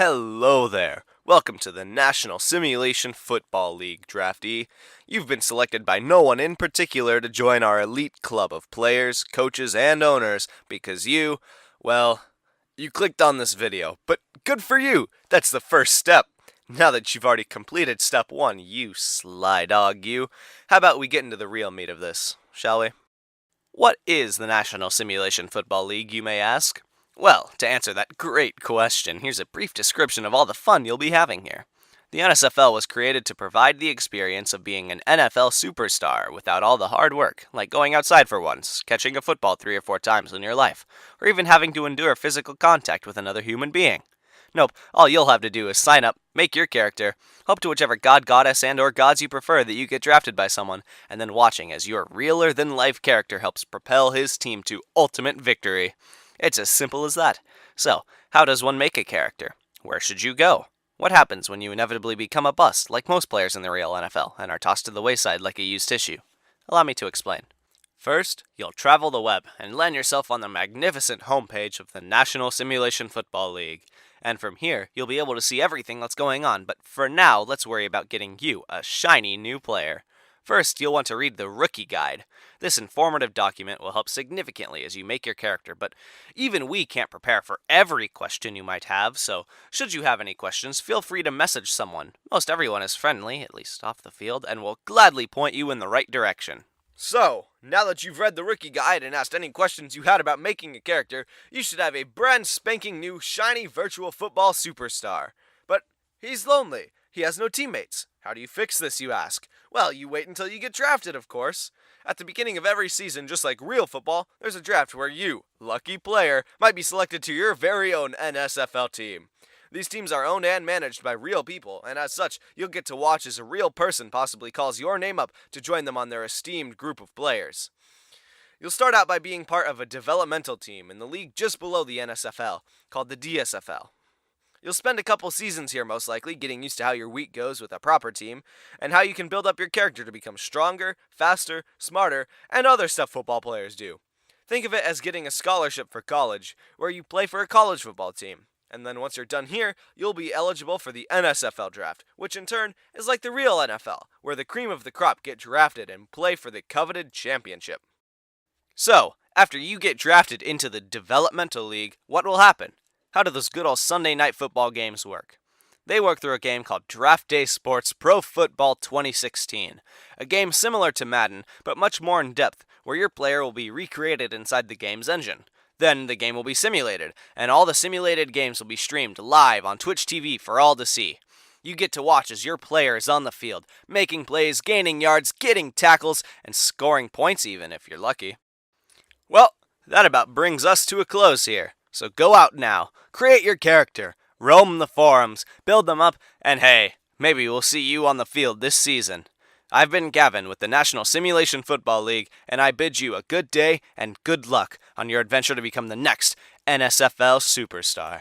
Hello there. Welcome to the National Simulation Football League, draftee. You've been selected by no one in particular to join our elite club of players, coaches, and owners because you clicked on this video. But good for you! That's the first step. Now that you've already completed step 1, you sly dog, you. How about we get into the real meat of this, shall we? What is the National Simulation Football League, you may ask? Well, to answer that great question, here's a brief description of all the fun you'll be having here. The NSFL was created to provide the experience of being an NFL superstar without all the hard work, like going outside for once, catching a football 3 or 4 times in your life, or even having to endure physical contact with another human being. Nope, all you'll have to do is sign up, make your character, hope to whichever god, goddess, and or gods you prefer that you get drafted by someone, and then watching as your realer-than-life character helps propel his team to ultimate victory. It's as simple as that. So, how does one make a character? Where should you go? What happens when you inevitably become a bust, like most players in the real NFL, and are tossed to the wayside like a used tissue? Allow me to explain. First, you'll travel the web and land yourself on the magnificent homepage of the National Simulation Football League. And from here, you'll be able to see everything that's going on, but for now, let's worry about getting you a shiny new player. First, you'll want to read the Rookie Guide. This informative document will help significantly as you make your character, but even we can't prepare for every question you might have, so should you have any questions, feel free to message someone. Most everyone is friendly, at least off the field, and will gladly point you in the right direction. So, now that you've read the Rookie Guide and asked any questions you had about making a character, you should have a brand spanking new shiny virtual football superstar. But he's lonely. He has no teammates. How do you fix this, you ask? Well, you wait until you get drafted, of course. At the beginning of every season, just like real football, there's a draft where you, lucky player, might be selected to your very own NSFL team. These teams are owned and managed by real people, and as such, you'll get to watch as a real person possibly calls your name up to join them on their esteemed group of players. You'll start out by being part of a developmental team in the league just below the NSFL, called the DSFL. You'll spend a couple seasons here most likely, getting used to how your week goes with a proper team, and how you can build up your character to become stronger, faster, smarter, and other stuff football players do. Think of it as getting a scholarship for college, where you play for a college football team. And then once you're done here, you'll be eligible for the NSFL draft, which in turn is like the real NFL, where the cream of the crop get drafted and play for the coveted championship. So, after you get drafted into the developmental league, what will happen? How do those good old Sunday night football games work? They work through a game called Draft Day Sports Pro Football 2016, a game similar to Madden, but much more in depth, where your player will be recreated inside the game's engine. Then the game will be simulated, and all the simulated games will be streamed live on Twitch TV for all to see. You get to watch as your player is on the field, making plays, gaining yards, getting tackles, and scoring points even if you're lucky. Well, that about brings us to a close here. So go out now, create your character, roam the forums, build them up, and hey, maybe we'll see you on the field this season. I've been Gavin with the National Simulation Football League, and I bid you a good day and good luck on your adventure to become the next NSFL superstar.